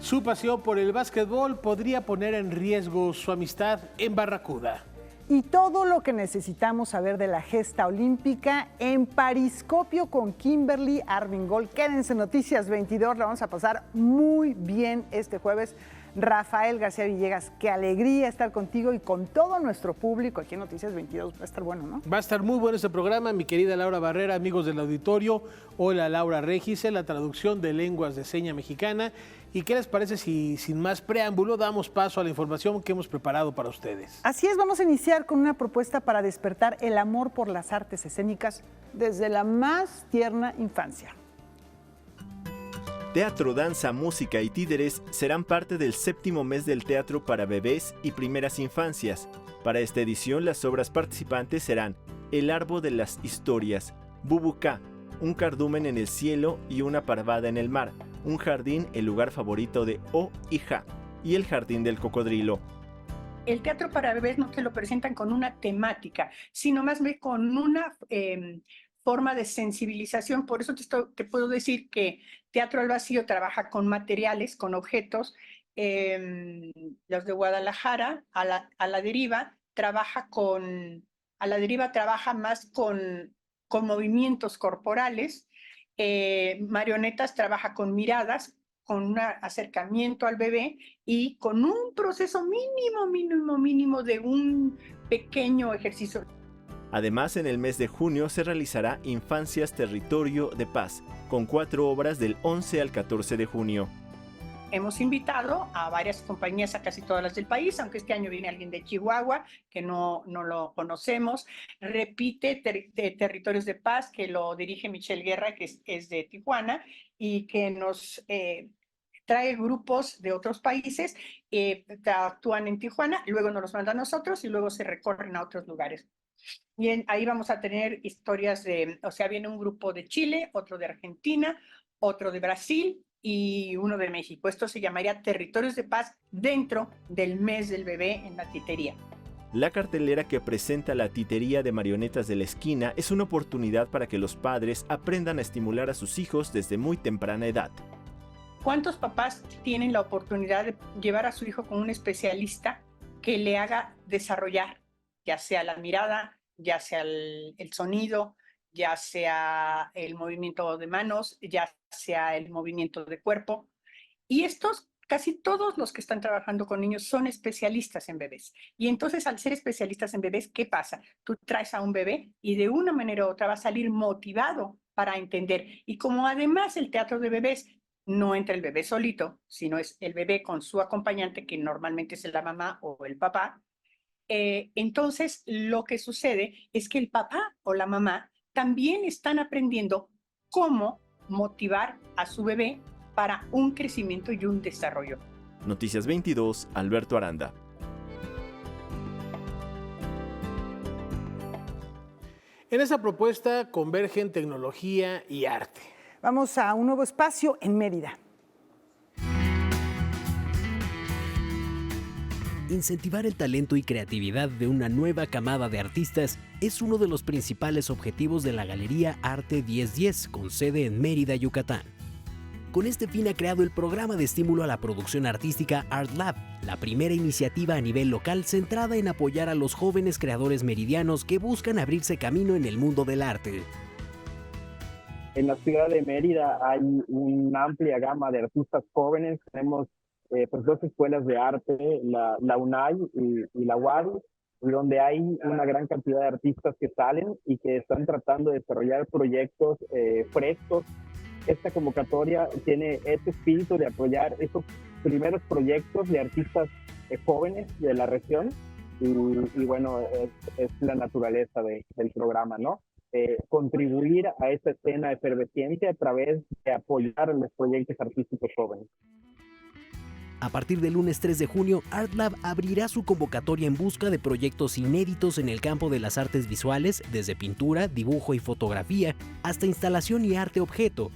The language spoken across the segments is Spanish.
Su pasión por el básquetbol podría poner en riesgo su amistad en Barracuda. Y todo lo que necesitamos saber de la gesta olímpica en Periscopio con Kimberly Armengol. Quédense en Noticias 22, la vamos a pasar muy bien este jueves. Rafael García Villegas, qué alegría estar contigo y con todo nuestro público aquí en Noticias 22. Va a estar bueno, ¿no? Va a estar muy bueno este programa, mi querida Laura Barrera, amigos del auditorio. Hola, Laura Regis, en la traducción de lenguas de seña mexicana. ¿Y qué les parece si sin más preámbulo damos paso a la información que hemos preparado para ustedes? Así es, vamos a iniciar con una propuesta para despertar el amor por las artes escénicas desde la más tierna infancia. Teatro, danza, música y títeres serán parte del 7º mes del teatro para bebés y primeras infancias. Para esta edición, las obras participantes serán El árbol de las historias, Bubucá, Un cardumen en el cielo y una parvada en el mar, Un jardín, el lugar favorito de O y Ja, y El jardín del cocodrilo. El teatro para bebés no te lo presentan con una temática, sino más bien con una forma de sensibilización. Por eso te puedo decir que Teatro al Vacío trabaja con materiales, con objetos. Los de Guadalajara, a la deriva, trabaja más con movimientos corporales. Marionetas trabaja con miradas, con un acercamiento al bebé y con un proceso mínimo de un pequeño ejercicio. Además, en el mes de junio se realizará Infancias Territorio de Paz, con 4 obras del 11 al 14 de junio. Hemos invitado a varias compañías, a casi todas las del país, aunque este año viene alguien de Chihuahua, que no lo conocemos. Repite Territorios de Paz, que lo dirige Michelle Guerra, que es de Tijuana, y que nos trae grupos de otros países, actúan en Tijuana, luego nos los mandan a nosotros y luego se recorren a otros lugares. Y ahí vamos a tener historias viene un grupo de Chile, otro de Argentina, otro de Brasil y uno de México. Esto se llamaría Territorios de Paz dentro del mes del bebé en la titería. La cartelera que presenta la titería de marionetas de la esquina es una oportunidad para que los padres aprendan a estimular a sus hijos desde muy temprana edad. ¿Cuántos papás tienen la oportunidad de llevar a su hijo con un especialista que le haga desarrollar, ya sea la mirada, ya sea el sonido, ya sea el movimiento de manos, ya sea el movimiento de cuerpo? Y casi todos los que están trabajando con niños son especialistas en bebés. Y entonces, al ser especialistas en bebés, ¿qué pasa? Tú traes a un bebé y de una manera u otra va a salir motivado para entender. Y como además el teatro de bebés no entra el bebé solito, sino es el bebé con su acompañante, que normalmente es la mamá o el papá, entonces lo que sucede es que el papá o la mamá también están aprendiendo cómo motivar a su bebé para un crecimiento y un desarrollo. Noticias 22, Alberto Aranda. En esta propuesta convergen tecnología y arte. Vamos a un nuevo espacio en Mérida. Incentivar el talento y creatividad de una nueva camada de artistas es uno de los principales objetivos de la Galería Arte 1010, con sede en Mérida, Yucatán. Con este fin ha creado el programa de estímulo a la producción artística Art Lab, la primera iniciativa a nivel local centrada en apoyar a los jóvenes creadores meridianos que buscan abrirse camino en el mundo del arte. En la ciudad de Mérida hay una amplia gama de artistas jóvenes. Tenemos 2 escuelas de arte, la UNAY y la UADY, donde hay una gran cantidad de artistas que salen y que están tratando de desarrollar proyectos frescos. Esta convocatoria tiene este espíritu de apoyar esos primeros proyectos de artistas jóvenes de la región y bueno, es la naturaleza del programa, ¿no? Contribuir a esta escena efervesciente a través de apoyar los proyectos artísticos jóvenes. A partir del lunes 3 de junio, Art Lab abrirá su convocatoria en busca de proyectos inéditos en el campo de las artes visuales, desde pintura, dibujo y fotografía, hasta instalación y arte objeto.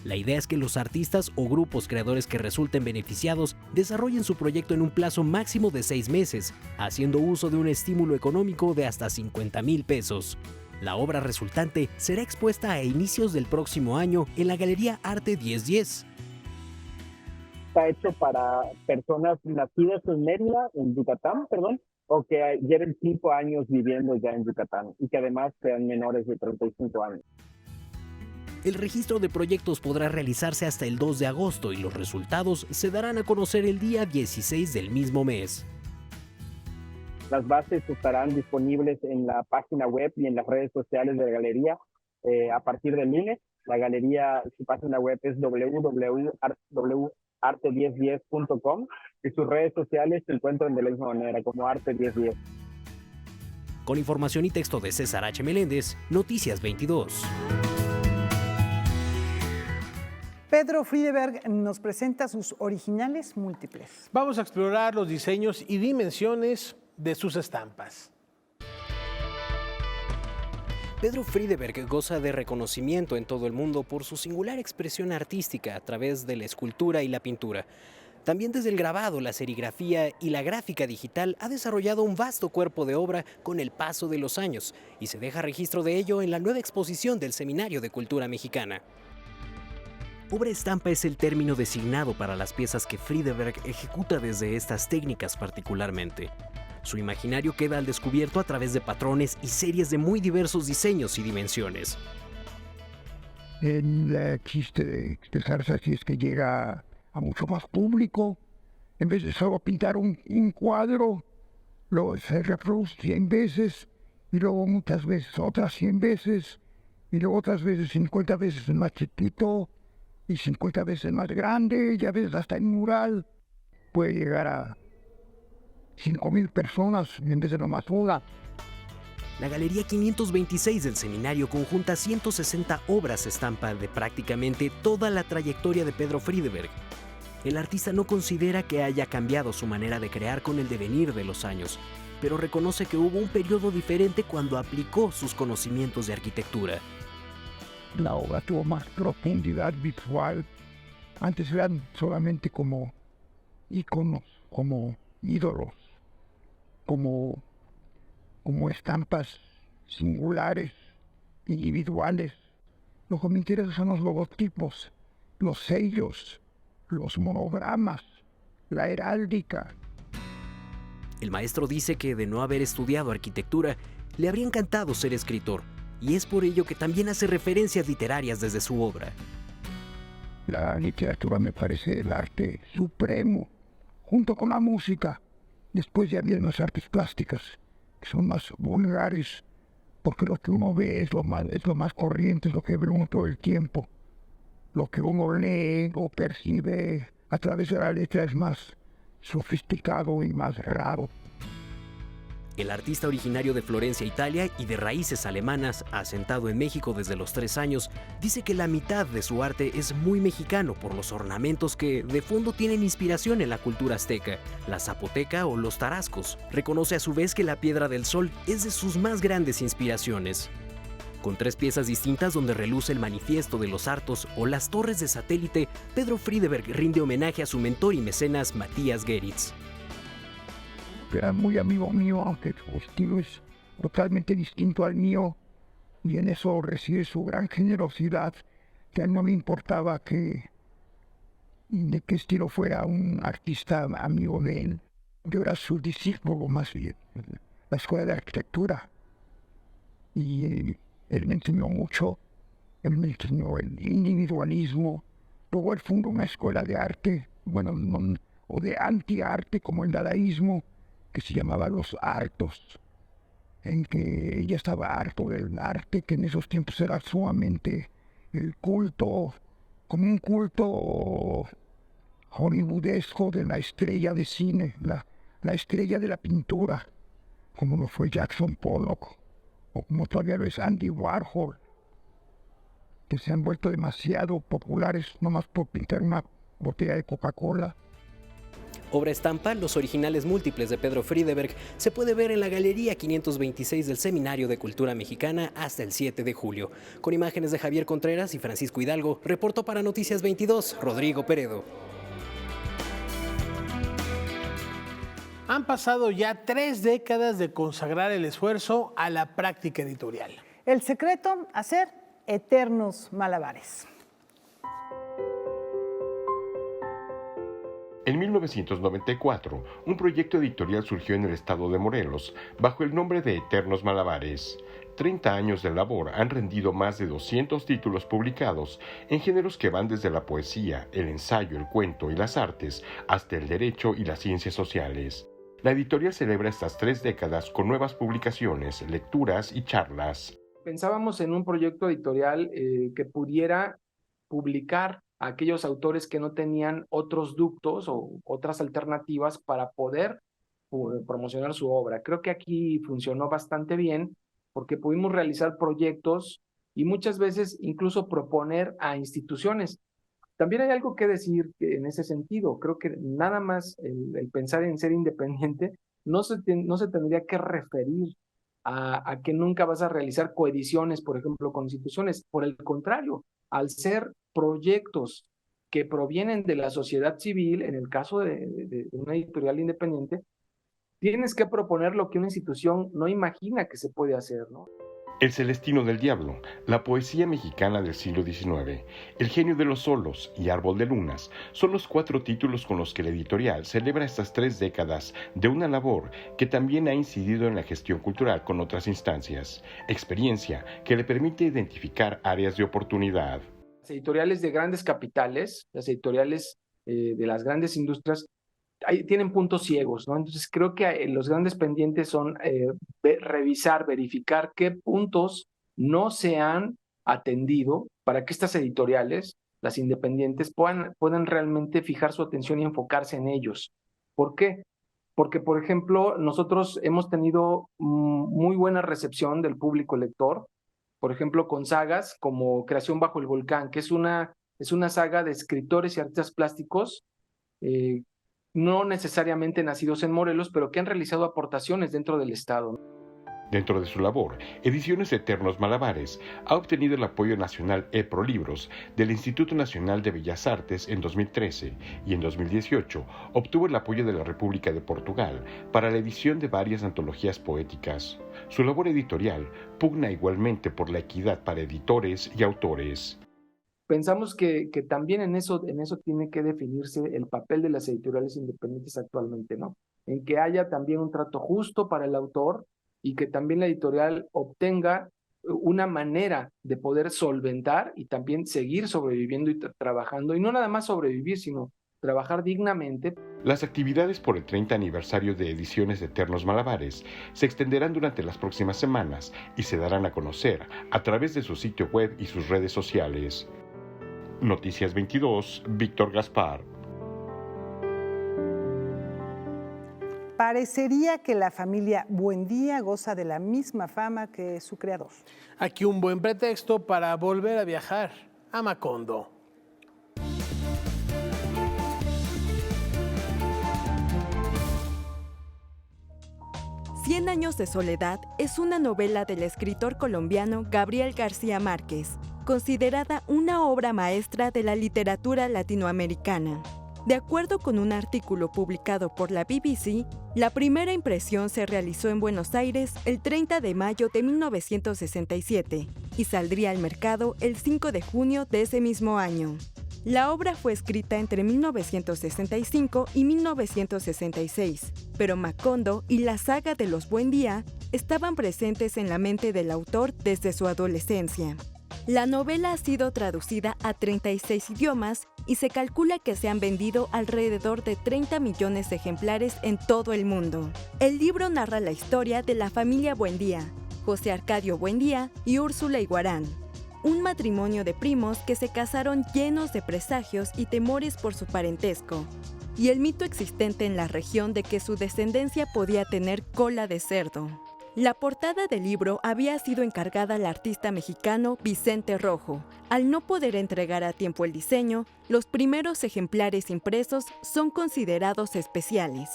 La idea es que los artistas o grupos creadores que resulten beneficiados desarrollen su proyecto en un plazo máximo de 6 meses, haciendo uso de un estímulo económico de hasta 50,000 pesos. La obra resultante será expuesta a inicios del próximo año en la Galería Arte 1010. está hecho para personas nacidas en Mérida, en Yucatán, o que lleven 5 años viviendo ya en Yucatán y que además sean menores de 35 años. El registro de proyectos podrá realizarse hasta el 2 de agosto y los resultados se darán a conocer el día 16 del mismo mes. Las bases estarán disponibles en la página web y en las redes sociales de la galería a partir del lunes. La galería, su página web es www.arte1010.com y sus redes sociales se encuentran de la misma manera, como Arte1010. Con información y texto de César H. Meléndez, Noticias 22. Pedro Friedeberg nos presenta sus originales múltiples. Vamos a explorar los diseños y dimensiones de sus estampas. Pedro Friedeberg goza de reconocimiento en todo el mundo por su singular expresión artística a través de la escultura y la pintura. También desde el grabado, la serigrafía y la gráfica digital ha desarrollado un vasto cuerpo de obra con el paso de los años y se deja registro de ello en la nueva exposición del Seminario de Cultura Mexicana. Obra estampa es el término designado para las piezas que Friedeberg ejecuta desde estas técnicas particularmente. Su imaginario queda al descubierto a través de patrones y series de muy diversos diseños y dimensiones. El chiste de expresarse así es que llega a mucho más público. En vez de solo pintar un cuadro, lo se reproduce 100 veces, y luego muchas veces otras 100 veces, y luego otras veces 50 veces más chiquito, y 50 veces más grande, y a veces hasta en mural puede llegar a 5,000 personas en vez de nomás una. La Galería 526 del Seminario conjunta 160 obras estampa de prácticamente toda la trayectoria de Pedro Friedeberg. El artista no considera que haya cambiado su manera de crear con el devenir de los años, pero reconoce que hubo un periodo diferente cuando aplicó sus conocimientos de arquitectura. La obra tuvo más profundidad visual. Antes eran solamente como íconos, como ídolos, como estampas singulares, individuales. Lo que me interesa son los logotipos, los sellos, los monogramas, la heráldica. El maestro dice que de no haber estudiado arquitectura, le habría encantado ser escritor, y es por ello que también hace referencias literarias desde su obra. La literatura me parece el arte supremo, junto con la música. Después ya vienen las artes plásticas, que son más vulgares, porque lo que uno ve es lo más corriente, es lo que ve uno todo el tiempo. Lo que uno lee o percibe a través de la letra es más sofisticado y más raro. El artista originario de Florencia, Italia, y de raíces alemanas, asentado en México desde los 3 años, dice que la mitad de su arte es muy mexicano por los ornamentos que de fondo tienen inspiración en la cultura azteca, la zapoteca o los tarascos. Reconoce a su vez que la Piedra del Sol es de sus más grandes inspiraciones. Con 3 piezas distintas donde reluce el manifiesto de los Artos o las torres de satélite, Pedro Friedeberg rinde homenaje a su mentor y mecenas Matías Geritz. Era muy amigo mío, aunque su estilo es totalmente distinto al mío, y en eso reside su gran generosidad, que a él no le importaba de qué estilo fuera un artista amigo de él. Yo era su discípulo más bien, la escuela de arquitectura, y él me enseñó mucho, él me enseñó el individualismo. Luego él fundó una escuela de arte, o de antiarte como el dadaísmo, que se llamaba Los Hartos, en que ella estaba harto del arte, que en esos tiempos era sumamente el culto, como un culto hollywoodesco de la estrella de cine, la estrella de la pintura, como lo fue Jackson Pollock, o como todavía lo es Andy Warhol, que se han vuelto demasiado populares nomás por pintar una botella de Coca-Cola. Obra estampa, los originales múltiples de Pedro Friedeberg, se puede ver en la Galería 526 del Seminario de Cultura Mexicana hasta el 7 de julio. Con imágenes de Javier Contreras y Francisco Hidalgo, reportó para Noticias 22, Rodrigo Peredo. Han pasado ya 3 décadas de consagrar el esfuerzo a la práctica editorial. El secreto, hacer eternos malabares. En 1994, un proyecto editorial surgió en el estado de Morelos bajo el nombre de Eternos Malabares. 30 años de labor han rendido más de 200 títulos publicados en géneros que van desde la poesía, el ensayo, el cuento y las artes, hasta el derecho y las ciencias sociales. La editorial celebra estas 3 décadas con nuevas publicaciones, lecturas y charlas. Pensábamos en un proyecto editorial que pudiera publicar a aquellos autores que no tenían otros ductos o otras alternativas para poder promocionar su obra. Creo que aquí funcionó bastante bien porque pudimos realizar proyectos y muchas veces incluso proponer a instituciones. También hay algo que decir en ese sentido. Creo que nada más el pensar en ser independiente no se tendría que referir a que nunca vas a realizar coediciones, por ejemplo, con instituciones. Por el contrario, al ser proyectos que provienen de la sociedad civil, en el caso de una editorial independiente, tienes que proponer lo que una institución no imagina que se puede hacer, ¿no? El Celestino del Diablo, la poesía mexicana del siglo XIX, El genio de los solos y Árbol de lunas son los 4 títulos con los que la editorial celebra estas 3 décadas de una labor que también ha incidido en la gestión cultural con otras instancias, experiencia que le permite identificar áreas de oportunidad. Las editoriales de grandes capitales, las editoriales de las grandes industrias, tienen puntos ciegos, ¿no? Entonces creo que los grandes pendientes son revisar, verificar qué puntos no se han atendido para que estas editoriales, las independientes, puedan realmente fijar su atención y enfocarse en ellos. ¿Por qué? Porque, por ejemplo, nosotros hemos tenido muy buena recepción del público lector, por ejemplo, con sagas como Creación bajo el volcán, que es una saga de escritores y artistas plásticos no necesariamente nacidos en Morelos, pero que han realizado aportaciones dentro del Estado. Dentro de su labor, Ediciones Eternos Malabares ha obtenido el apoyo nacional EPROLibros del Instituto Nacional de Bellas Artes en 2013 y en 2018 obtuvo el apoyo de la República de Portugal para la edición de varias antologías poéticas. Su labor editorial pugna igualmente por la equidad para editores y autores. Pensamos que también en eso tiene que definirse el papel de las editoriales independientes actualmente, ¿no? En que haya también un trato justo para el autor y que también la editorial obtenga una manera de poder solventar y también seguir sobreviviendo y trabajando, y no nada más sobrevivir, sino trabajar dignamente. Las actividades por el 30 aniversario de Ediciones Eternos Malabares se extenderán durante las próximas semanas y se darán a conocer a través de su sitio web y sus redes sociales. Noticias 22, Víctor Gaspar. Parecería que la familia Buendía goza de la misma fama que su creador. Aquí un buen pretexto para volver a viajar a Macondo. Cien años de soledad es una novela del escritor colombiano Gabriel García Márquez, considerada una obra maestra de la literatura latinoamericana. De acuerdo con un artículo publicado por la BBC, la primera impresión se realizó en Buenos Aires el 30 de mayo de 1967 y saldría al mercado el 5 de junio de ese mismo año. La obra fue escrita entre 1965 y 1966, pero Macondo y la saga de los Buendía estaban presentes en la mente del autor desde su adolescencia. La novela ha sido traducida a 36 idiomas y se calcula que se han vendido alrededor de 30 millones de ejemplares en todo el mundo. El libro narra la historia de la familia Buendía, José Arcadio Buendía y Úrsula Iguarán, un matrimonio de primos que se casaron llenos de presagios y temores por su parentesco, y el mito existente en la región de que su descendencia podía tener cola de cerdo. La portada del libro había sido encargada al artista mexicano Vicente Rojo. Al no poder entregar a tiempo el diseño, los primeros ejemplares impresos son considerados especiales.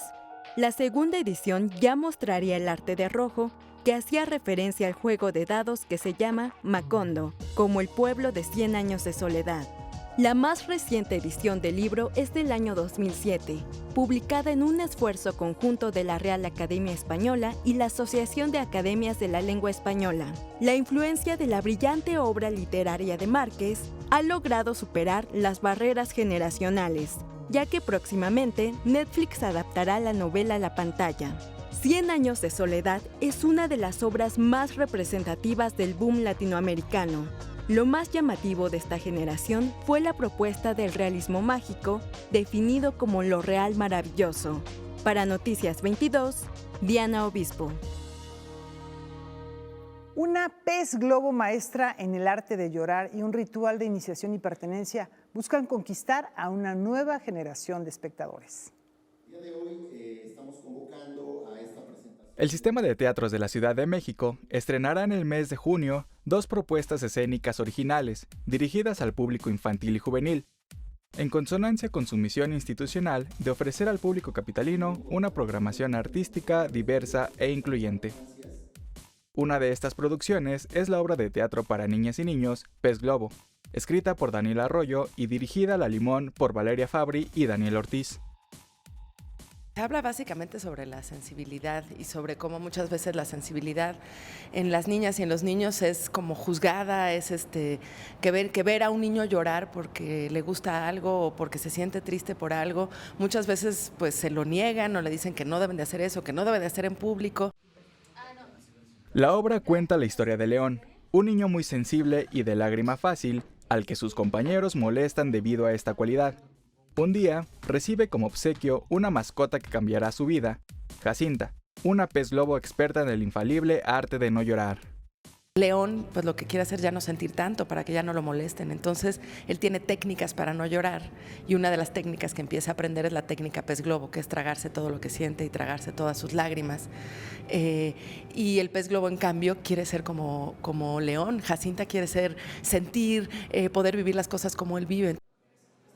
La segunda edición ya mostraría el arte de Rojo, que hacía referencia al juego de dados que se llama Macondo, como el pueblo de 100 años de soledad. La más reciente edición del libro es del año 2007, publicada en un esfuerzo conjunto de la Real Academia Española y la Asociación de Academias de la Lengua Española. La influencia de la brillante obra literaria de Márquez ha logrado superar las barreras generacionales, ya que próximamente Netflix adaptará la novela a la pantalla. 100 años de soledad es una de las obras más representativas del boom latinoamericano. Lo más llamativo de esta generación fue la propuesta del realismo mágico, definido como lo real maravilloso. Para Noticias 22, Diana Obispo. Una pez globo maestra en el arte de llorar y un ritual de iniciación y pertenencia buscan conquistar a una nueva generación de espectadores. El día de hoy estamos convocando a esta presentación. El Sistema de Teatros de la Ciudad de México estrenará en el mes de junio 2 propuestas escénicas originales dirigidas al público infantil y juvenil, en consonancia con su misión institucional de ofrecer al público capitalino una programación artística diversa e incluyente. Una de estas producciones es la obra de teatro para niñas y niños Pez Globo, escrita por Daniel Arroyo y dirigida a la Limón por Valeria Fabri y Daniel Ortiz. Se habla básicamente sobre la sensibilidad y sobre cómo muchas veces la sensibilidad en las niñas y en los niños es como juzgada, es que ver a un niño llorar porque le gusta algo o porque se siente triste por algo, muchas veces pues se lo niegan o le dicen que no deben de hacer eso, que no deben de hacer en público. La obra cuenta la historia de León, un niño muy sensible y de lágrima fácil, al que sus compañeros molestan debido a esta cualidad. Un día, recibe como obsequio una mascota que cambiará su vida, Jacinta, una pez globo experta en el infalible arte de no llorar. León, pues lo que quiere hacer ya no sentir tanto para que ya no lo molesten. Entonces, él tiene técnicas para no llorar. Y una de las técnicas que empieza a aprender es la técnica pez globo, que es tragarse todo lo que siente y tragarse todas sus lágrimas. Y el pez globo, en cambio, quiere ser como León. Jacinta quiere sentir, poder vivir las cosas como él vive.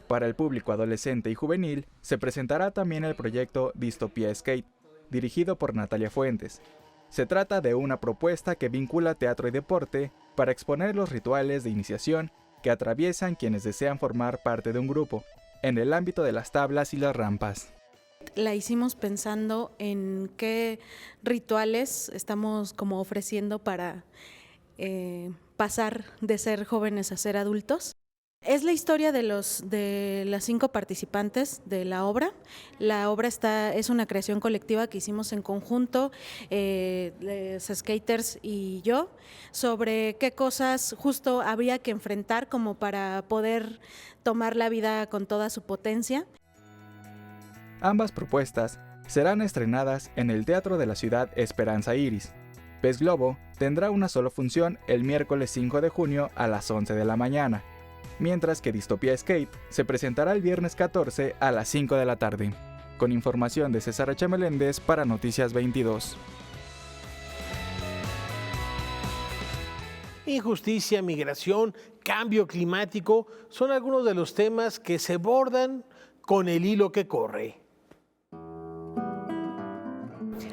Para el público adolescente y juvenil, se presentará también el proyecto Distopía Skate, dirigido por Natalia Fuentes. Se trata de una propuesta que vincula teatro y deporte para exponer los rituales de iniciación que atraviesan quienes desean formar parte de un grupo, en el ámbito de las tablas y las rampas. La hicimos pensando en qué rituales estamos como ofreciendo para pasar de ser jóvenes a ser adultos. Es la historia de las 5 participantes de la obra. La obra es una creación colectiva que hicimos en conjunto, los skaters y yo, sobre qué cosas justo habría que enfrentar como para poder tomar la vida con toda su potencia. Ambas propuestas serán estrenadas en el Teatro de la Ciudad Esperanza Iris. Pez Globo tendrá una sola función el miércoles 5 de junio a las 11 de la mañana. Mientras que Distopía Skate se presentará el viernes 14 a las 5 de la tarde. Con información de César H. Meléndez para Noticias 22. Injusticia, migración, cambio climático son algunos de los temas que se bordan con el hilo que corre.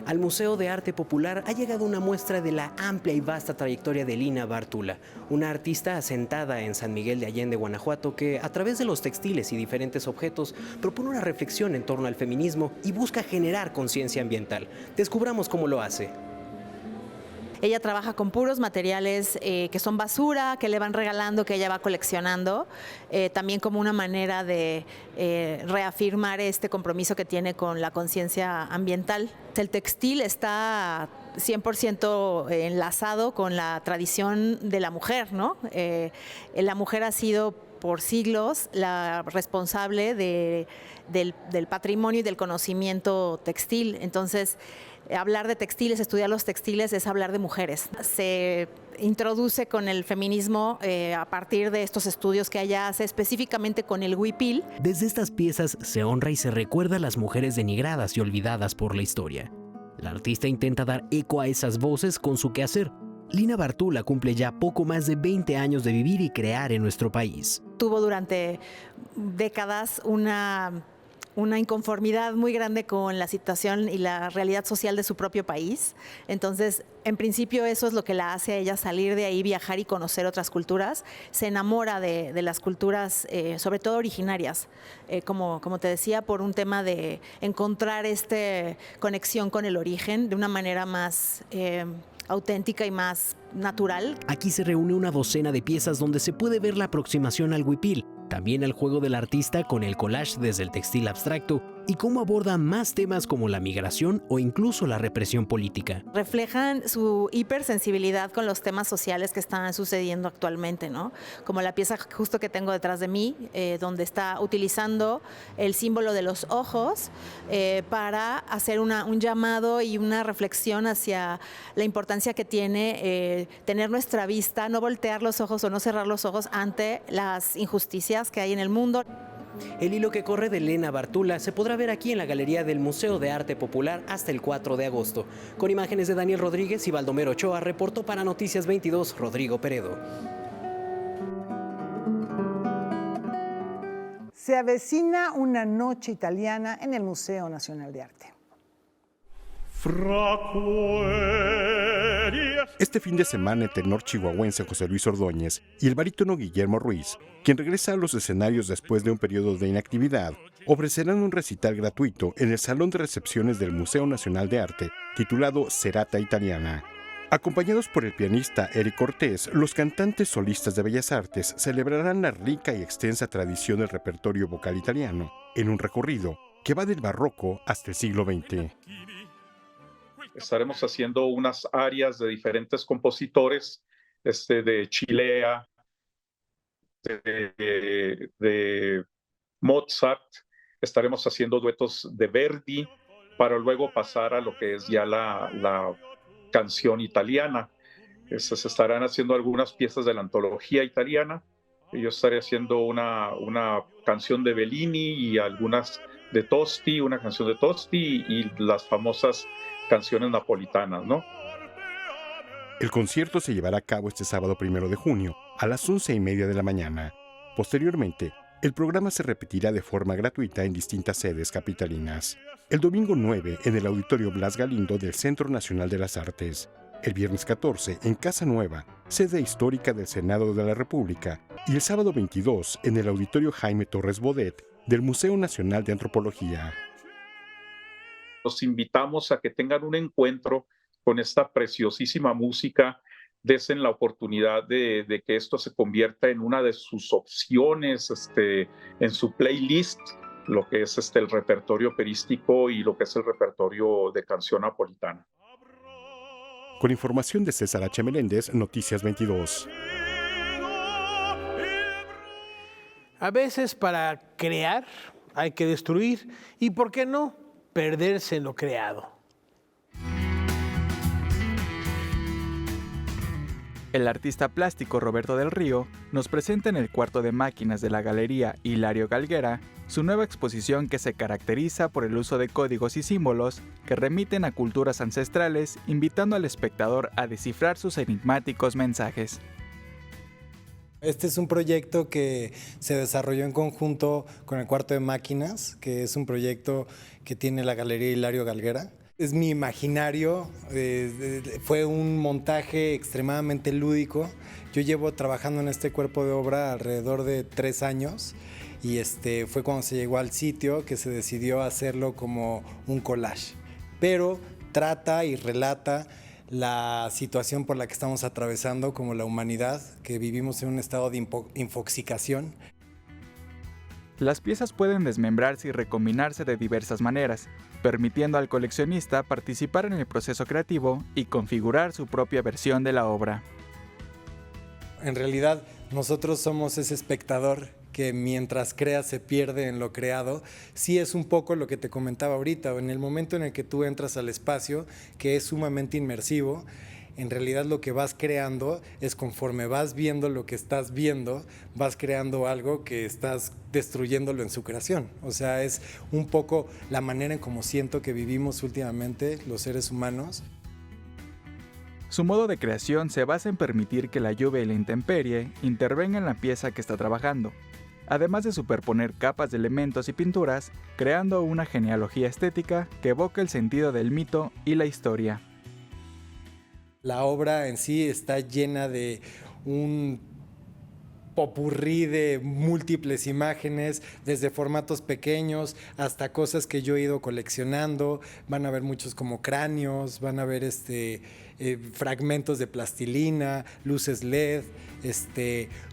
Al Museo de Arte Popular ha llegado una muestra de la amplia y vasta trayectoria de Lina Bartula, una artista asentada en San Miguel de Allende, Guanajuato, que a través de los textiles y diferentes objetos propone una reflexión en torno al feminismo y busca generar conciencia ambiental. Descubramos cómo lo hace. Ella trabaja con puros materiales que son basura, que le van regalando, que ella va coleccionando, también como una manera de reafirmar este compromiso que tiene con la conciencia ambiental. El textil está 100% enlazado con la tradición de la mujer, ¿no? La mujer ha sido por siglos la responsable del patrimonio y del conocimiento textil. Entonces, hablar de textiles, estudiar los textiles es hablar de mujeres. Se introduce con el feminismo a partir de estos estudios que ella hace específicamente con el huipil. Desde estas piezas se honra y se recuerda a las mujeres denigradas y olvidadas por la historia. La artista intenta dar eco a esas voces con su quehacer. Lina Bartula cumple ya poco más de 20 años de vivir y crear en nuestro país. Tuvo durante décadas una inconformidad muy grande con la situación y la realidad social de su propio país. Entonces, en principio eso es lo que la hace a ella salir de ahí, viajar y conocer otras culturas. Se enamora de las culturas, sobre todo originarias, como te decía, por un tema de encontrar esta conexión con el origen de una manera más auténtica y más natural. Aquí se reúne una docena de piezas donde se puede ver la aproximación al huipil, también al juego del artista con el collage desde el textil abstracto y cómo aborda más temas como la migración o incluso la represión política. Reflejan su hipersensibilidad con los temas sociales que están sucediendo actualmente, ¿no? Como la pieza justo que tengo detrás de mí, donde está utilizando el símbolo de los ojos para hacer un llamado y una reflexión hacia la importancia que tiene tener nuestra vista, no voltear los ojos o no cerrar los ojos ante las injusticias que hay en el mundo. El hilo que corre de Elena Bartula se podrá ver aquí en la Galería del Museo de Arte Popular hasta el 4 de agosto. Con imágenes de Daniel Rodríguez y Baldomero Ochoa, reportó para Noticias 22, Rodrigo Peredo. Se avecina una noche italiana en el Museo Nacional de Arte. Este fin de semana el tenor chihuahuense José Luis Ordóñez y el barítono Guillermo Ruiz, quien regresa a los escenarios después de un periodo de inactividad, ofrecerán un recital gratuito en el Salón de Recepciones del Museo Nacional de Arte, titulado Serata Italiana. Acompañados por el pianista Eric Cortés, los cantantes solistas de Bellas Artes celebrarán la rica y extensa tradición del repertorio vocal italiano en un recorrido que va del barroco hasta el siglo XX. Estaremos haciendo unas arias de diferentes compositores, de Chilea, de Mozart. Estaremos haciendo duetos de Verdi para luego pasar a lo que es ya la canción italiana. Se estarán haciendo algunas piezas de la antología italiana. Yo estaré haciendo una canción de Bellini y algunas de Tosti, una canción de Tosti y las famosas canciones napolitanas, ¿no? El concierto se llevará a cabo este sábado 1 de junio a las 11:30 de la mañana. Posteriormente, el programa se repetirá de forma gratuita en distintas sedes capitalinas. El domingo 9 en el Auditorio Blas Galindo del Centro Nacional de las Artes. El viernes 14 en Casa Nueva, sede histórica del Senado de la República. Y el sábado 22 en el Auditorio Jaime Torres Bodet del Museo Nacional de Antropología. Los invitamos a que tengan un encuentro con esta preciosísima música, desen la oportunidad de que esto se convierta en una de sus opciones en su playlist, lo que es el repertorio operístico y lo que es el repertorio de canción napolitana. Con información de César H. Meléndez, Noticias 22. A veces para crear hay que destruir y, ¿por qué no?, perderse en lo creado. El artista plástico Roberto del Río nos presenta en el cuarto de máquinas de la Galería Hilario Galguera su nueva exposición que se caracteriza por el uso de códigos y símbolos que remiten a culturas ancestrales, invitando al espectador a descifrar sus enigmáticos mensajes. Este es un proyecto que se desarrolló en conjunto con el Cuarto de Máquinas, que es un proyecto que tiene la Galería Hilario Galguera. Es mi imaginario, fue un montaje extremadamente lúdico. Yo llevo trabajando en este cuerpo de obra alrededor de 3 años y fue cuando se llegó al sitio que se decidió hacerlo como un collage. Pero trata y relata la situación por la que estamos atravesando como la humanidad, que vivimos en un estado de infoxicación. Las piezas pueden desmembrarse y recombinarse de diversas maneras, permitiendo al coleccionista participar en el proceso creativo y configurar su propia versión de la obra. En realidad, nosotros somos ese espectador que mientras crea se pierde en lo creado. Sí es un poco lo que te comentaba ahorita, en el momento en el que tú entras al espacio, que es sumamente inmersivo, en realidad lo que vas creando es conforme vas viendo lo que estás viendo, vas creando algo que estás destruyéndolo en su creación. O sea, es un poco la manera en cómo siento que vivimos últimamente los seres humanos. Su modo de creación se basa en permitir que la lluvia y la intemperie intervengan en la pieza que está trabajando, además de superponer capas de elementos y pinturas, creando una genealogía estética que evoca el sentido del mito y la historia. La obra en sí está llena de un popurrí de múltiples imágenes, desde formatos pequeños hasta cosas que yo he ido coleccionando. Van a ver muchos como cráneos, van a ver fragmentos de plastilina, luces LED.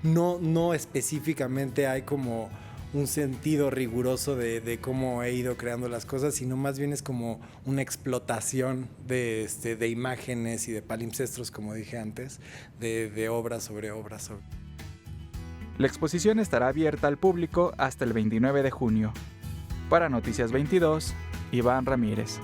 No específicamente hay como un sentido riguroso de cómo he ido creando las cosas, sino más bien es como una explotación de imágenes y de palimpsestros, como dije antes, de obras sobre obras. La exposición estará abierta al público hasta el 29 de junio. Para Noticias 22, Iván Ramírez.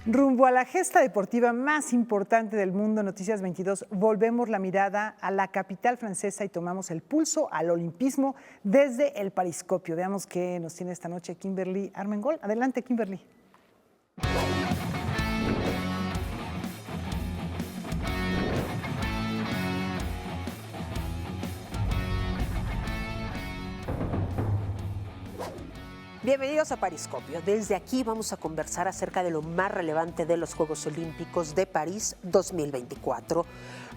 Rumbo a la gesta deportiva más importante del mundo, Noticias 22, volvemos la mirada a la capital francesa y tomamos el pulso al olimpismo desde el Pariscopio. Veamos qué nos tiene esta noche Kimberly Armengol. Adelante, Kimberly. Bienvenidos a Pariscopio. Desde aquí vamos a conversar acerca de lo más relevante de los Juegos Olímpicos de París 2024.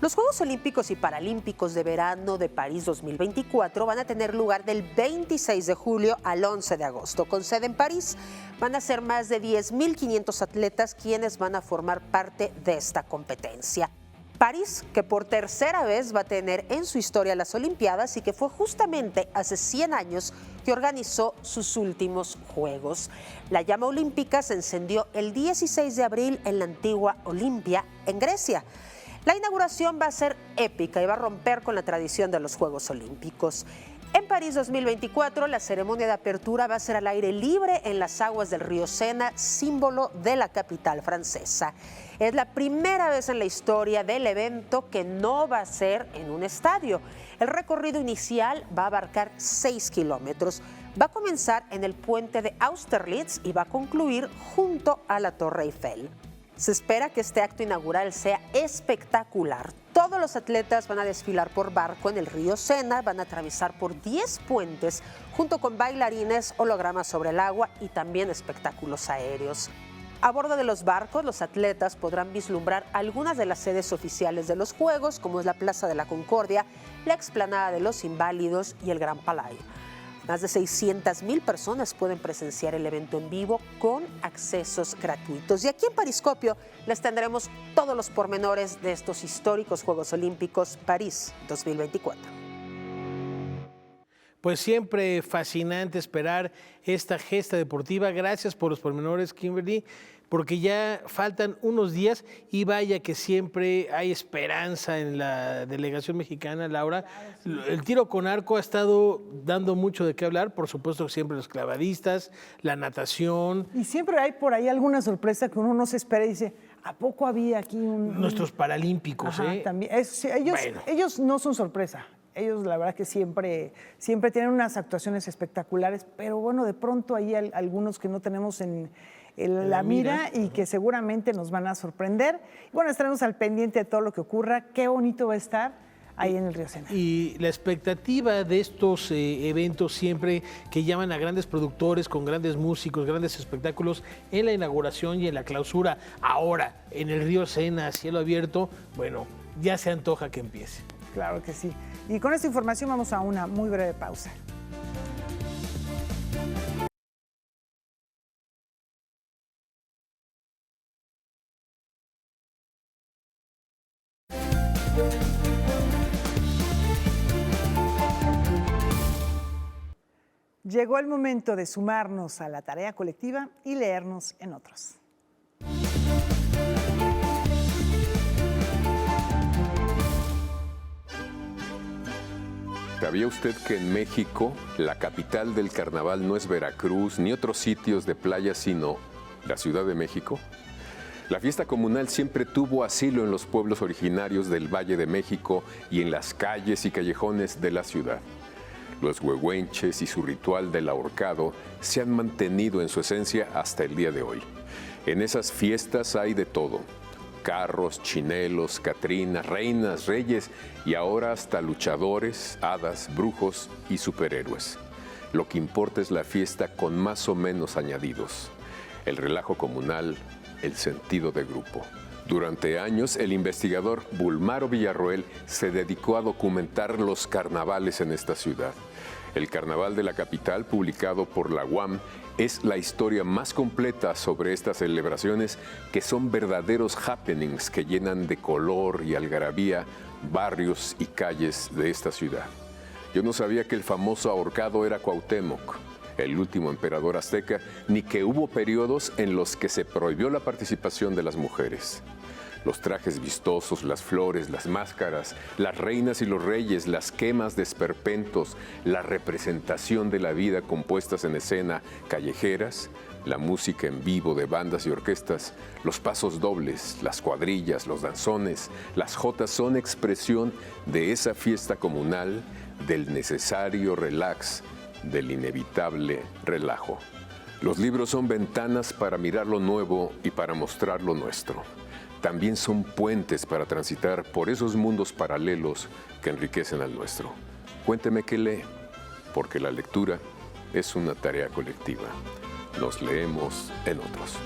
Los Juegos Olímpicos y Paralímpicos de Verano de París 2024 van a tener lugar del 26 de julio al 11 de agosto. Con sede en París, van a ser más de 10.500 atletas quienes van a formar parte de esta competencia. París, que por tercera vez va a tener en su historia las Olimpiadas y que fue justamente hace 100 años que organizó sus últimos Juegos. La llama olímpica se encendió el 16 de abril en la antigua Olimpia, en Grecia. La inauguración va a ser épica y va a romper con la tradición de los Juegos Olímpicos. En París 2024, la ceremonia de apertura va a ser al aire libre en las aguas del río Sena, símbolo de la capital francesa. Es la primera vez en la historia del evento que no va a ser en un estadio. El recorrido inicial va a abarcar 6 kilómetros. Va a comenzar en el puente de Austerlitz y va a concluir junto a la Torre Eiffel. Se espera que este acto inaugural sea espectacular. Todos los atletas van a desfilar por barco en el río Sena, van a atravesar por 10 puentes junto con bailarines, hologramas sobre el agua y también espectáculos aéreos. A bordo de los barcos, los atletas podrán vislumbrar algunas de las sedes oficiales de los Juegos, como es la Plaza de la Concordia, la Explanada de los Inválidos y el Gran Palais. Más de 600,000 personas pueden presenciar el evento en vivo con accesos gratuitos. Y aquí en Pariscopio les tendremos todos los pormenores de estos históricos Juegos Olímpicos París 2024. Pues siempre fascinante esperar esta gesta deportiva. Gracias por los pormenores, Kimberly, porque ya faltan unos días y vaya que siempre hay esperanza en la delegación mexicana, Laura. El tiro con arco ha estado dando mucho de qué hablar, por supuesto siempre los clavadistas, la natación. Y siempre hay por ahí alguna sorpresa que uno no se espera y dice, ¿a poco había aquí Nuestros paralímpicos, Ajá, también. Ellos no son sorpresa. Ellos la verdad que siempre tienen unas actuaciones espectaculares, pero bueno, de pronto hay algunos que no tenemos en la mira y que seguramente nos van a sorprender. Bueno, estaremos al pendiente de todo lo que ocurra. Qué bonito va a estar ahí en el río Sena. Y la expectativa de estos eventos siempre que llaman a grandes productores, con grandes músicos, grandes espectáculos, en la inauguración y en la clausura, ahora en el río Sena, a cielo abierto, bueno, ya se antoja que empiece. Claro que sí. Y con esta información vamos a una muy breve pausa. Llegó el momento de sumarnos a la tarea colectiva y leernos en otros. ¿Sabía usted que en México la capital del carnaval no es Veracruz ni otros sitios de playa, sino la Ciudad de México? La fiesta comunal siempre tuvo asilo en los pueblos originarios del Valle de México y en las calles y callejones de la ciudad. Los huehuenches y su ritual del ahorcado se han mantenido en su esencia hasta el día de hoy. En esas fiestas hay de todo: carros, chinelos, catrinas, reinas, reyes y ahora hasta luchadores, hadas, brujos y superhéroes. Lo que importa es la fiesta con más o menos añadidos: el relajo comunal, el sentido de grupo. Durante años, el investigador Bulmaro Villarroel se dedicó a documentar los carnavales en esta ciudad. El Carnaval de la Capital, publicado por la UAM, es la historia más completa sobre estas celebraciones que son verdaderos happenings que llenan de color y algarabía barrios y calles de esta ciudad. Yo no sabía que el famoso ahorcado era Cuauhtémoc, el último emperador azteca, ni que hubo periodos en los que se prohibió la participación de las mujeres. Los trajes vistosos, las flores, las máscaras, las reinas y los reyes, las quemas de esperpentos, la representación de la vida con puestas en escena callejeras, la música en vivo de bandas y orquestas, los pasos dobles, las cuadrillas, los danzones, las jotas son expresión de esa fiesta comunal, del necesario relax, del inevitable relajo. Los libros son ventanas para mirar lo nuevo y para mostrar lo nuestro. También son puentes para transitar por esos mundos paralelos que enriquecen al nuestro. Cuénteme qué lee, porque la lectura es una tarea colectiva. Nos leemos en otros.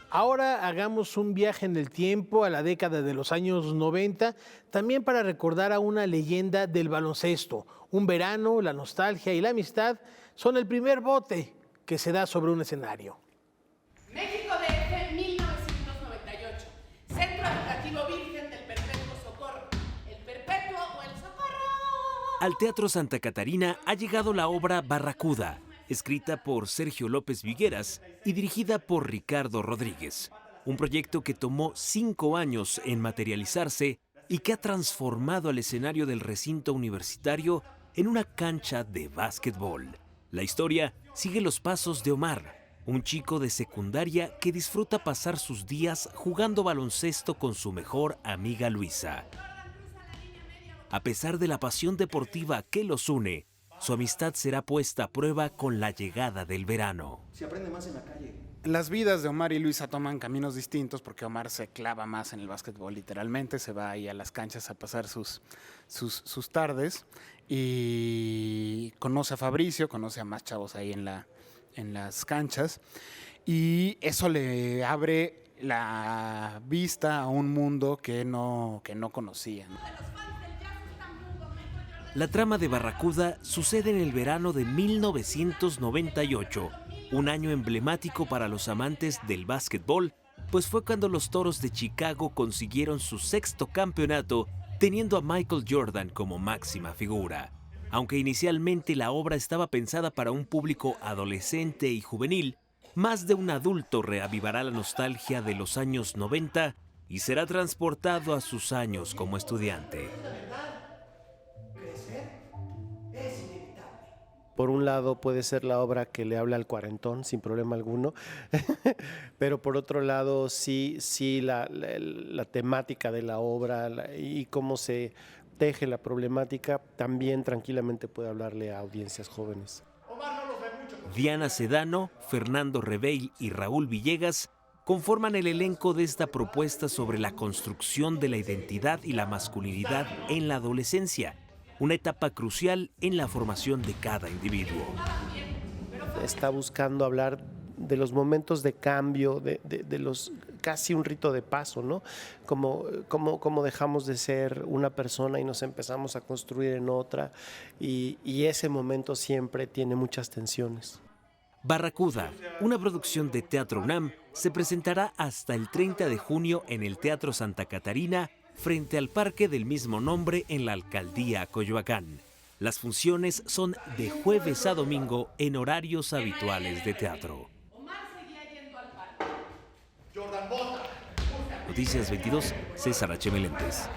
Ahora hagamos un viaje en el tiempo a la década de los años 90, también para recordar a una leyenda del baloncesto. Un verano, la nostalgia y la amistad son el primer bote que se da sobre un escenario. México DF 1998. Centro Educativo Virgen del Perpetuo Socorro. ¿El Perpetuo o el Socorro? Al Teatro Santa Catarina ha llegado la obra Barracuda, escrita por Sergio López Vigueras y dirigida por Ricardo Rodríguez. Un proyecto que tomó 5 años en materializarse y que ha transformado al escenario del recinto universitario en una cancha de básquetbol. La historia sigue los pasos de Omar, un chico de secundaria que disfruta pasar sus días jugando baloncesto con su mejor amiga Luisa. A pesar de la pasión deportiva que los une, su amistad será puesta a prueba con la llegada del verano. Se aprende más en la calle. Las vidas de Omar y Luisa toman caminos distintos porque Omar se clava más en el básquetbol, literalmente se va ahí a las canchas a pasar sus tardes y conoce a Fabricio, conoce a más chavos ahí en las canchas y eso le abre la vista a un mundo que no conocía. La trama de Barracuda sucede en el verano de 1998, un año emblemático para los amantes del básquetbol, pues fue cuando los Toros de Chicago consiguieron su 6º campeonato, teniendo a Michael Jordan como máxima figura. Aunque inicialmente la obra estaba pensada para un público adolescente y juvenil, más de un adulto reavivará la nostalgia de los años 90 y será transportado a sus años como estudiante. Por un lado puede ser la obra que le habla al cuarentón sin problema alguno, pero por otro lado sí la temática de la obra y cómo se teje la problemática también tranquilamente puede hablarle a audiencias jóvenes. Diana Sedano, Fernando Reveil y Raúl Villegas conforman el elenco de esta propuesta sobre la construcción de la identidad y la masculinidad en la adolescencia, una etapa crucial en la formación de cada individuo. Está buscando hablar de los momentos de cambio, de los casi un rito de paso, ¿no? Como dejamos de ser una persona y nos empezamos a construir en otra, y ese momento siempre tiene muchas tensiones. Barracuda, una producción de Teatro UNAM, se presentará hasta el 30 de junio en el Teatro Santa Catarina, frente al parque del mismo nombre en la alcaldía Coyoacán. Las funciones son de jueves a domingo en horarios habituales de teatro. Noticias 22, César H. Meléndez.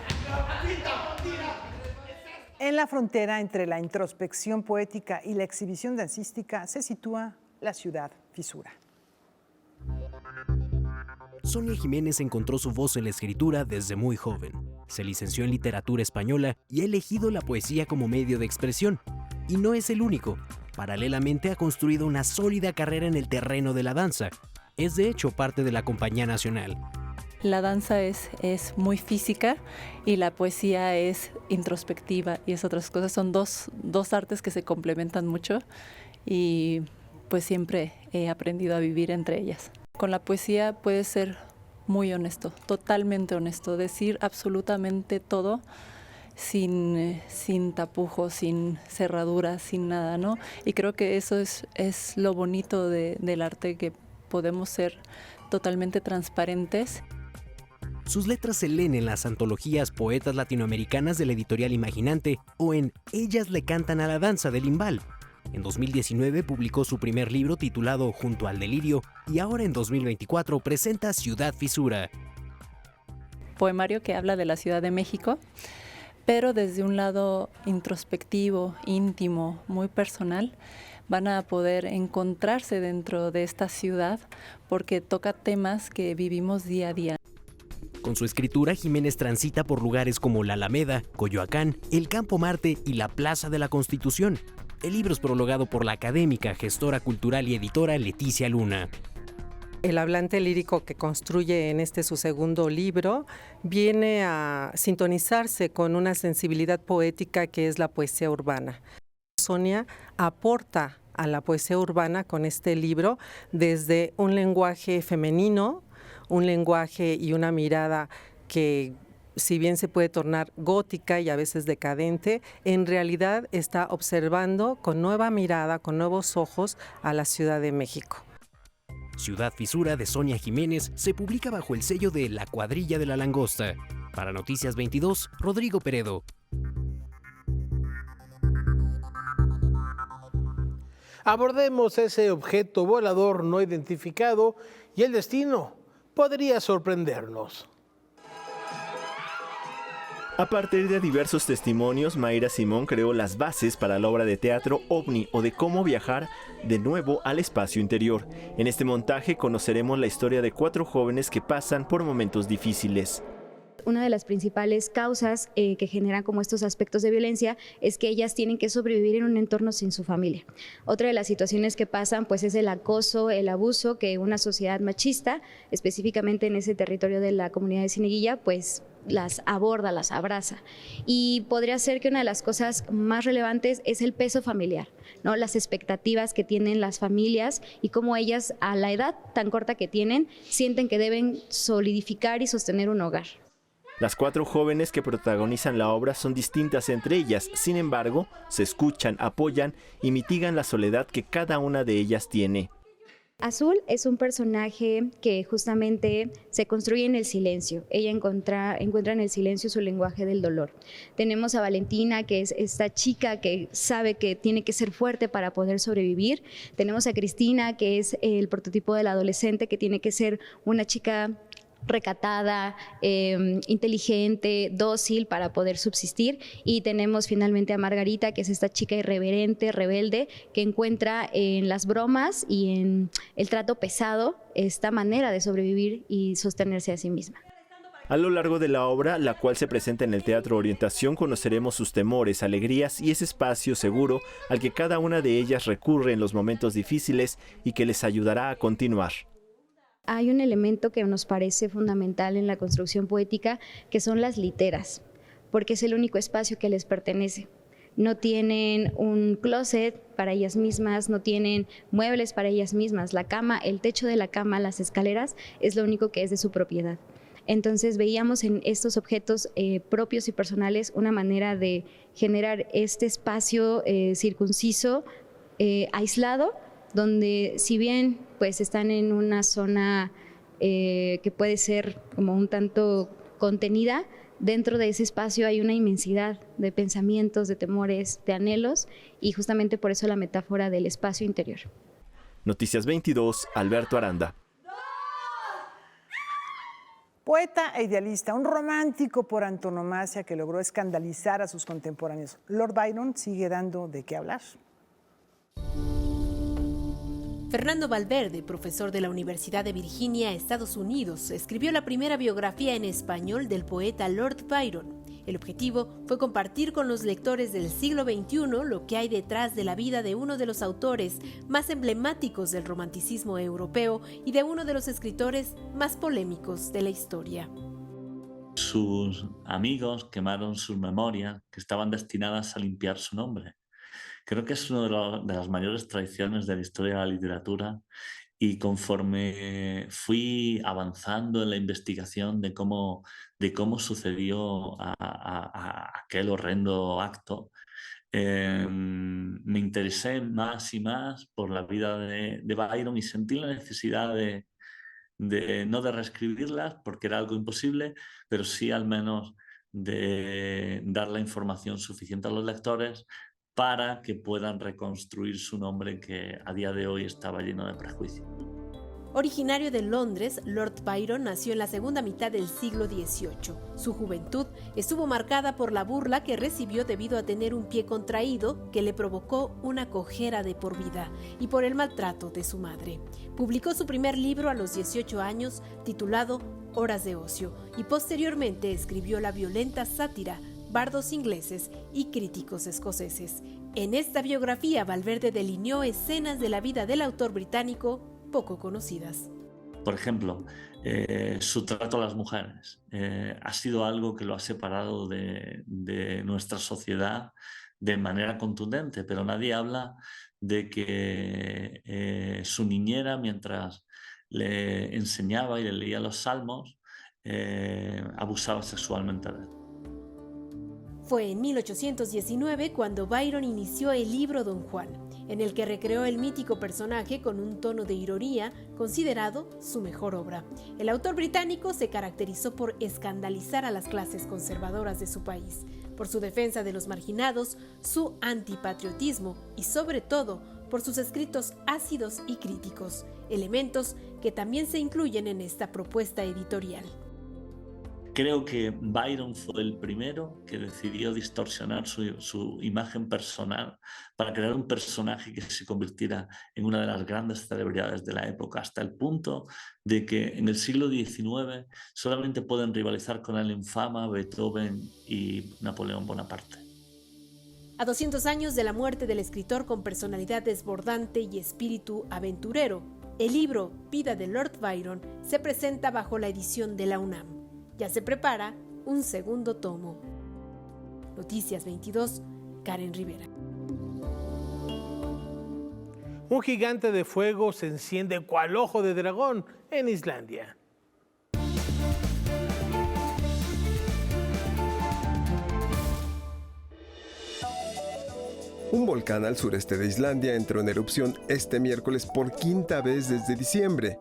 En la frontera entre la introspección poética y la exhibición dancística se sitúa la ciudad Fisura. Sonia Jiménez encontró su voz en la escritura desde muy joven. Se licenció en literatura española y ha elegido la poesía como medio de expresión. Y no es el único. Paralelamente ha construido una sólida carrera en el terreno de la danza. Es de hecho parte de la Compañía Nacional. La danza es muy física y la poesía es introspectiva y es otras cosas. Son dos artes que se complementan mucho y pues siempre he aprendido a vivir entre ellas. Con la poesía puedes ser muy honesto, totalmente honesto, decir absolutamente todo sin tapujos, sin cerraduras, sin nada, ¿no? Y creo que eso es lo bonito del arte, que podemos ser totalmente transparentes. Sus letras se leen en las antologías Poetas Latinoamericanas de la editorial Imaginante o en Ellas le cantan a la danza del Imbal. En 2019 publicó su primer libro titulado Junto al Delirio y ahora en 2024 presenta Ciudad Fisura. Poemario que habla de la Ciudad de México, pero desde un lado introspectivo, íntimo, muy personal. Van a poder encontrarse dentro de esta ciudad porque toca temas que vivimos día a día. Con su escritura, Jiménez transita por lugares como la Alameda, Coyoacán, el Campo Marte y la Plaza de la Constitución. El libro es prologado por la académica, gestora cultural y editora Leticia Luna. El hablante lírico que construye en su segundo libro viene a sintonizarse con una sensibilidad poética que es la poesía urbana. Sonia aporta a la poesía urbana con este libro desde un lenguaje femenino, un lenguaje y una mirada que, si bien se puede tornar gótica y a veces decadente, en realidad está observando con nueva mirada, con nuevos ojos a la Ciudad de México. Ciudad Fisura de Sonia Jiménez se publica bajo el sello de La Cuadrilla de la Langosta. Para Noticias 22, Rodrigo Peredo. Abordemos ese objeto volador no identificado y el destino podría sorprendernos. A partir de diversos testimonios, Mayra Simón creó las bases para la obra de teatro OVNI, o de cómo viajar de nuevo al espacio interior. En este montaje conoceremos la historia de 4 jóvenes que pasan por momentos difíciles. Una de las principales causas que generan como estos aspectos de violencia es que ellas tienen que sobrevivir en un entorno sin su familia. Otra de las situaciones que pasan pues es el acoso, el abuso que una sociedad machista, específicamente en ese territorio de la comunidad de Cieneguilla, pues las aborda, las abraza. Y podría ser que una de las cosas más relevantes es el peso familiar, ¿no? Las expectativas que tienen las familias y cómo ellas, a la edad tan corta que tienen, sienten que deben solidificar y sostener un hogar. Las 4 jóvenes que protagonizan la obra son distintas entre ellas, sin embargo, se escuchan, apoyan y mitigan la soledad que cada una de ellas tiene. Azul es un personaje que justamente se construye en el silencio. Ella encuentra en el silencio su lenguaje del dolor. Tenemos a Valentina, que es esta chica que sabe que tiene que ser fuerte para poder sobrevivir. Tenemos a Cristina, que es el prototipo del adolescente, que tiene que ser una chica recatada, inteligente, dócil para poder subsistir. Y tenemos finalmente a Margarita, que es esta chica irreverente, rebelde, que encuentra en las bromas y en el trato pesado esta manera de sobrevivir y sostenerse a sí misma. A lo largo de la obra, la cual se presenta en el Teatro Orientación, conoceremos sus temores, alegrías y ese espacio seguro al que cada una de ellas recurre en los momentos difíciles y que les ayudará a continuar. Hay un elemento que nos parece fundamental en la construcción poética, que son las literas, porque es el único espacio que les pertenece. No tienen un closet para ellas mismas, no tienen muebles para ellas mismas. La cama, el techo de la cama, las escaleras, es lo único que es de su propiedad. Entonces veíamos en estos objetos propios y personales una manera de generar este espacio circunciso, aislado, donde si bien pues están en una zona que puede ser como un tanto contenida, dentro de ese espacio hay una inmensidad de pensamientos, de temores, de anhelos, y justamente por eso la metáfora del espacio interior. Noticias 22, Alberto Aranda. Poeta e idealista, un romántico por antonomasia que logró escandalizar a sus contemporáneos. Lord Byron sigue dando de qué hablar. Fernando Valverde, profesor de la Universidad de Virginia, Estados Unidos, escribió la primera biografía en español del poeta Lord Byron. El objetivo fue compartir con los lectores del siglo XXI lo que hay detrás de la vida de uno de los autores más emblemáticos del romanticismo europeo y de uno de los escritores más polémicos de la historia. Sus amigos quemaron sus memorias, que estaban destinadas a limpiar su nombre. Creo que es una de las mayores traiciones de la historia de la literatura Y conforme fui avanzando en la investigación de cómo sucedió aquel horrendo acto, me interesé más y más por la vida de Byron y sentí la necesidad no de reescribirlas, porque era algo imposible, pero sí al menos de dar la información suficiente a los lectores para que puedan reconstruir su nombre, que a día de hoy estaba lleno de prejuicios. Originario de Londres, Lord Byron nació en la segunda mitad del siglo XVIII. Su juventud estuvo marcada por la burla que recibió debido a tener un pie contraído que le provocó una cojera de por vida y por el maltrato de su madre. Publicó su primer libro a los 18 años, titulado Horas de Ocio, y posteriormente escribió la violenta sátira Bardos ingleses y críticos escoceses. En esta biografía, Valverde delineó escenas de la vida del autor británico poco conocidas. Por ejemplo, su trato a las mujeres ha sido algo que lo ha separado de nuestra sociedad de manera contundente, pero nadie habla de que su niñera, mientras le enseñaba y le leía los salmos, abusaba sexualmente de él. Fue en 1819 cuando Byron inició el libro Don Juan, en el que recreó el mítico personaje con un tono de ironía, considerado su mejor obra. El autor británico se caracterizó por escandalizar a las clases conservadoras de su país, por su defensa de los marginados, su antipatriotismo y sobre todo por sus escritos ácidos y críticos, elementos que también se incluyen en esta propuesta editorial. Creo que Byron fue el primero que decidió distorsionar su imagen personal para crear un personaje que se convirtiera en una de las grandes celebridades de la época, hasta el punto de que en el siglo XIX solamente pueden rivalizar con él en fama Beethoven y Napoleón Bonaparte. A 200 años de la muerte del escritor con personalidad desbordante y espíritu aventurero, el libro Vida de Lord Byron se presenta bajo la edición de la UNAM. Ya se prepara un segundo tomo. Noticias 22, Karen Rivera. Un gigante de fuego se enciende cual ojo de dragón en Islandia. Un volcán al sureste de Islandia entró en erupción este miércoles por quinta vez desde diciembre.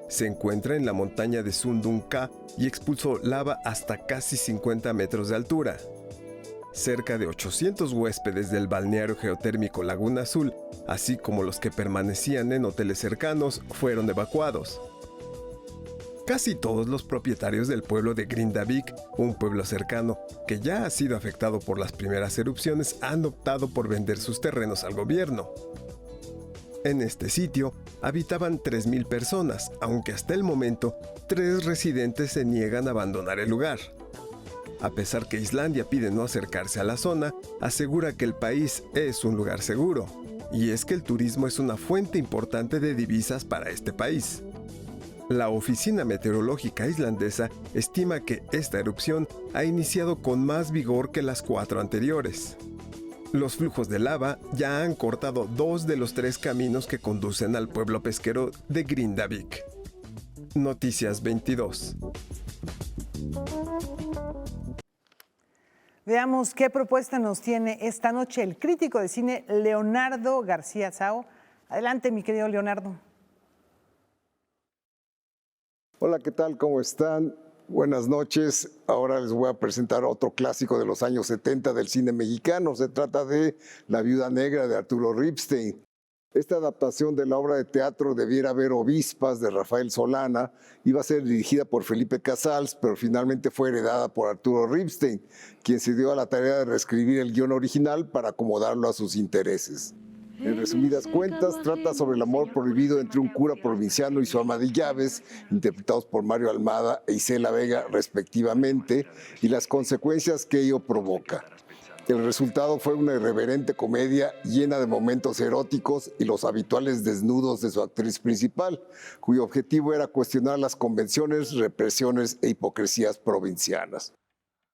Se encuentra en la montaña de Sundunca y expulsó lava hasta casi 50 metros de altura. Cerca de 800 huéspedes del balneario geotérmico Laguna Azul, así como los que permanecían en hoteles cercanos, fueron evacuados. Casi todos los propietarios del pueblo de Grindavik, un pueblo cercano que ya ha sido afectado por las primeras erupciones, han optado por vender sus terrenos al gobierno. En este sitio habitaban 3,000 personas, aunque hasta el momento 3 residentes se niegan a abandonar el lugar. A pesar que Islandia pide no acercarse a la zona, asegura que el país es un lugar seguro, y es que el turismo es una fuente importante de divisas para este país. La Oficina Meteorológica Islandesa estima que esta erupción ha iniciado con más vigor que las 4 anteriores. Los flujos de lava ya han cortado 2 de los 3 caminos que conducen al pueblo pesquero de Grindavik. Noticias 22. Veamos qué propuesta nos tiene esta noche el crítico de cine Leonardo García Sao. Adelante, mi querido Leonardo. Hola, ¿qué tal? ¿Cómo están? Buenas noches. Ahora les voy a presentar otro clásico de los años 70 del cine mexicano. Se trata de La Viuda Negra de Arturo Ripstein. Esta adaptación de la obra de teatro Debiera haber ovispas de Rafael Solana iba a ser dirigida por Felipe Casals, pero finalmente fue heredada por Arturo Ripstein, quien se dio a la tarea de reescribir el guión original para acomodarlo a sus intereses. En resumidas cuentas, trata sobre el amor prohibido entre un cura provinciano y su ama de llaves, interpretados por Mario Almada e Isela Vega respectivamente, y las consecuencias que ello provoca. El resultado fue una irreverente comedia llena de momentos eróticos y los habituales desnudos de su actriz principal, cuyo objetivo era cuestionar las convenciones, represiones e hipocresías provincianas.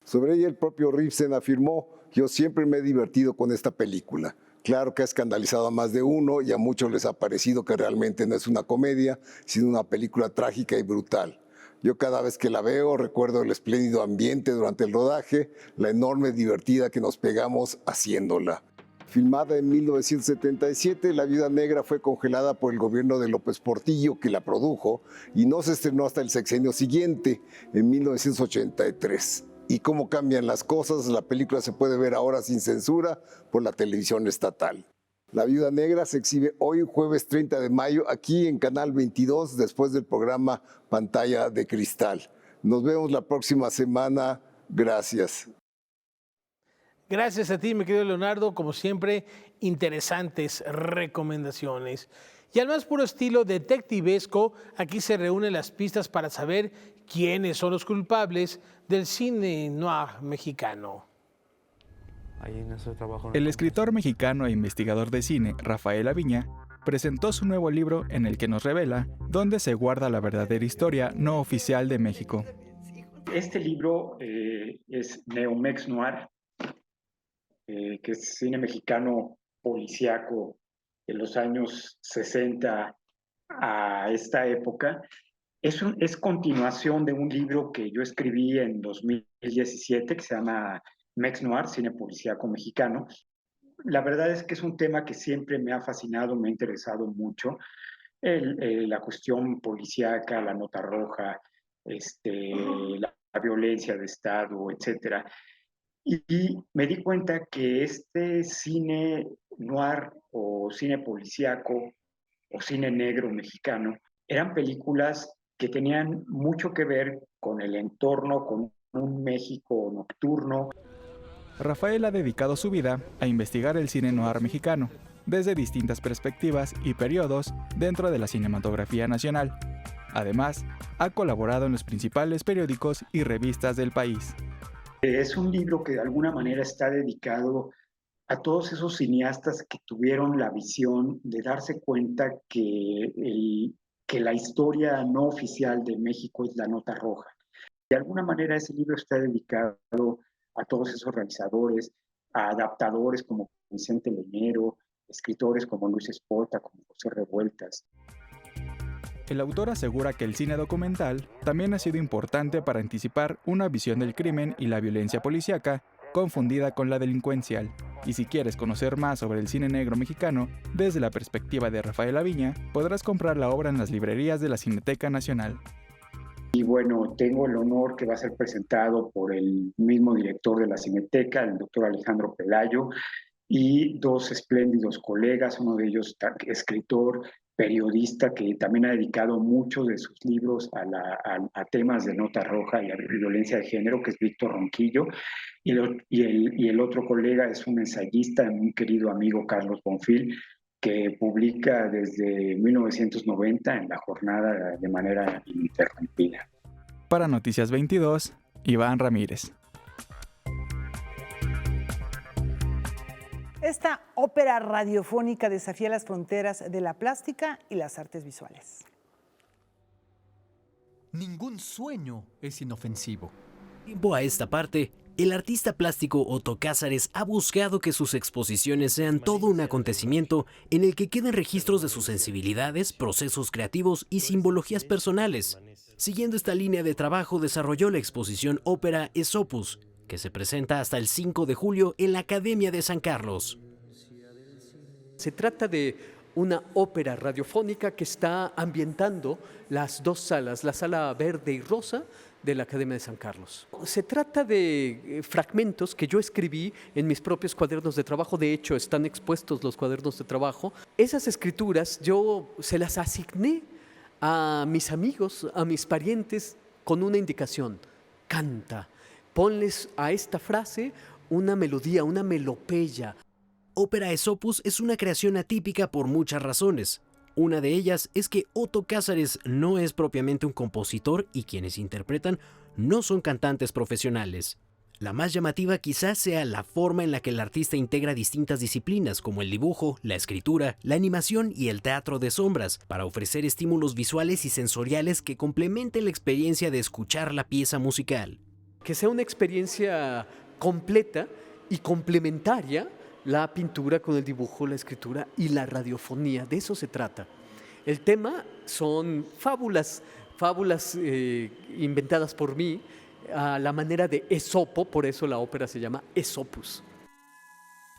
Sobre ella el propio Ripstein afirmó: "Yo siempre me he divertido con esta película. Claro que ha escandalizado a más de uno y a muchos les ha parecido que realmente no es una comedia, sino una película trágica y brutal. Yo cada vez que la veo recuerdo el espléndido ambiente durante el rodaje, la enorme divertida que nos pegamos haciéndola. Filmada en 1977, La Viuda Negra fue congelada por el gobierno de López Portillo, que la produjo, y no se estrenó hasta el sexenio siguiente, en 1983. Y cómo cambian las cosas, la película se puede ver ahora sin censura por la televisión estatal. La Viuda Negra se exhibe hoy, jueves 30 de mayo, aquí en Canal 22, después del programa Pantalla de Cristal. Nos vemos la próxima semana. Gracias. Gracias a ti, mi querido Leonardo. Como siempre, interesantes recomendaciones. Y al más puro estilo detectivesco, aquí se reúnen las pistas para saber quiénes son los culpables del cine noir mexicano. El escritor mexicano e investigador de cine, Rafael Aviña, presentó su nuevo libro en el que nos revela dónde se guarda la verdadera historia no oficial de México. Este libro es Neomex Noir, que es cine mexicano policíaco de los años 60 a esta época. Es continuación de un libro que yo escribí en 2017 que se llama Mex Noir, cine policíaco mexicano. La verdad es que es un tema que siempre me ha fascinado, me ha interesado mucho. La cuestión policíaca, la nota roja, la violencia de Estado, etcétera. Y me di cuenta que este cine noir o cine policíaco o cine negro mexicano eran películas que tenían mucho que ver con el entorno, con un México nocturno. Rafael ha dedicado su vida a investigar el cine noir mexicano, desde distintas perspectivas y periodos dentro de la cinematografía nacional. Además, ha colaborado en los principales periódicos y revistas del país. Es un libro que de alguna manera está dedicado a todos esos cineastas que tuvieron la visión de darse cuenta que la historia no oficial de México es la nota roja. De alguna manera ese libro está dedicado a todos esos realizadores, a adaptadores como Vicente Leñero, escritores como Luis Espota, como José Revueltas. El autor asegura que el cine documental también ha sido importante para anticipar una visión del crimen y la violencia policíaca confundida con la delincuencial. Y si quieres conocer más sobre el cine negro mexicano desde la perspectiva de Rafael Aviña, podrás comprar la obra en las librerías de la Cineteca Nacional. Y bueno, tengo el honor que va a ser presentado por el mismo director de la Cineteca, el doctor Alejandro Pelayo, y dos espléndidos colegas, uno de ellos escritor, periodista, que también ha dedicado muchos de sus libros a temas de nota roja y a violencia de género, que es Víctor Ronquillo, y el otro colega es un ensayista, un querido amigo, Carlos Bonfil, que publica desde 1990 en La Jornada de manera ininterrumpida. Para Noticias 22, Iván Ramírez. Esta ópera radiofónica desafía las fronteras de la plástica y las artes visuales. Ningún sueño es inofensivo. Tiempo a esta parte, el artista plástico Otto Cázares ha buscado que sus exposiciones sean todo un acontecimiento en el que queden registros de sus sensibilidades, procesos creativos y simbologías personales. Siguiendo esta línea de trabajo, desarrolló la exposición Ópera es Opus, que se presenta hasta el 5 de julio en la Academia de San Carlos. Se trata de una ópera radiofónica que está ambientando las dos salas, la sala verde y rosa de la Academia de San Carlos. Se trata de fragmentos que yo escribí en mis propios cuadernos de trabajo. De hecho, están expuestos los cuadernos de trabajo. Esas escrituras yo se las asigné a mis amigos, a mis parientes, con una indicación: canta, ponles a esta frase una melodía, una melopeya. Ópera es Opus es una creación atípica por muchas razones. Una de ellas es que Otto Cázares no es propiamente un compositor y quienes interpretan no son cantantes profesionales. La más llamativa quizás sea la forma en la que el artista integra distintas disciplinas como el dibujo, la escritura, la animación y el teatro de sombras para ofrecer estímulos visuales y sensoriales que complementen la experiencia de escuchar la pieza musical. Que sea una experiencia completa y complementaria la pintura con el dibujo, la escritura y la radiofonía. De eso se trata. El tema son fábulas inventadas por mí a la manera de Esopo, por eso la ópera se llama Esopus.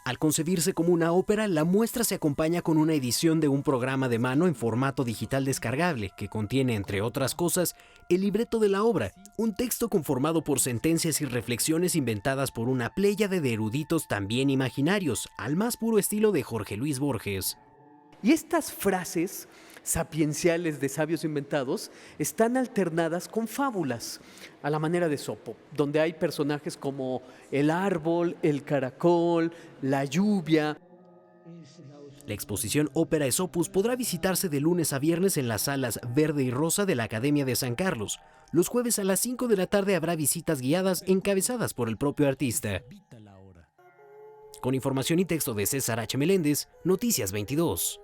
Al concebirse como una ópera, la muestra se acompaña con una edición de un programa de mano en formato digital descargable que contiene, entre otras cosas, el libreto de la obra, un texto conformado por sentencias y reflexiones inventadas por una pléyade de eruditos también imaginarios, al más puro estilo de Jorge Luis Borges. Y estas frases sapienciales de sabios inventados están alternadas con fábulas a la manera de Esopo, donde hay personajes como el árbol, el caracol, la lluvia. La exposición Ópera Esopus podrá visitarse de lunes a viernes en las salas Verde y Rosa de la Academia de San Carlos. Los jueves a las 5 de la tarde habrá visitas guiadas encabezadas por el propio artista. Con información y texto de César H. Meléndez, Noticias 22.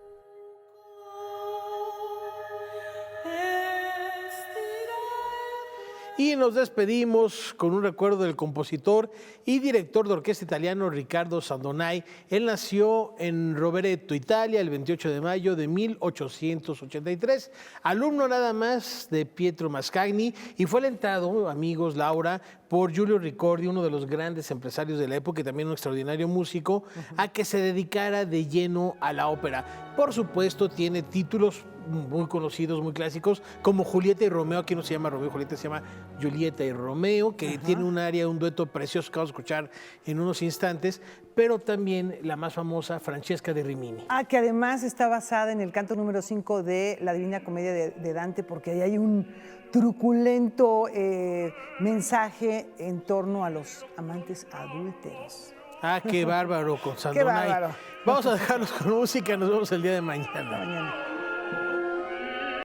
Y nos despedimos con un recuerdo del compositor y director de orquesta italiano Riccardo Sandonai. Él nació en Rovereto, Italia, el 28 de mayo de 1883, alumno nada más de Pietro Mascagni, y fue alentado, amigos, Laura, por Giulio Ricordi, uno de los grandes empresarios de la época y también un extraordinario músico, a que se dedicara de lleno a la ópera. Por supuesto, tiene títulos muy conocidos, muy clásicos, como Julieta y Romeo. Aquí no se llama Romeo y Julieta, se llama Julieta y Romeo, que tiene un área, un dueto precioso que vamos a escuchar en unos instantes, pero también la más famosa, Francesca de Rimini. Que además está basada en el canto número 5 de la Divina Comedia de Dante, porque ahí hay un truculento mensaje en torno a los amantes adúlteros. Qué bárbaro con Sandonai. Qué bárbaro. Vamos a dejarlos con música, nos vemos el día de mañana. Hasta mañana.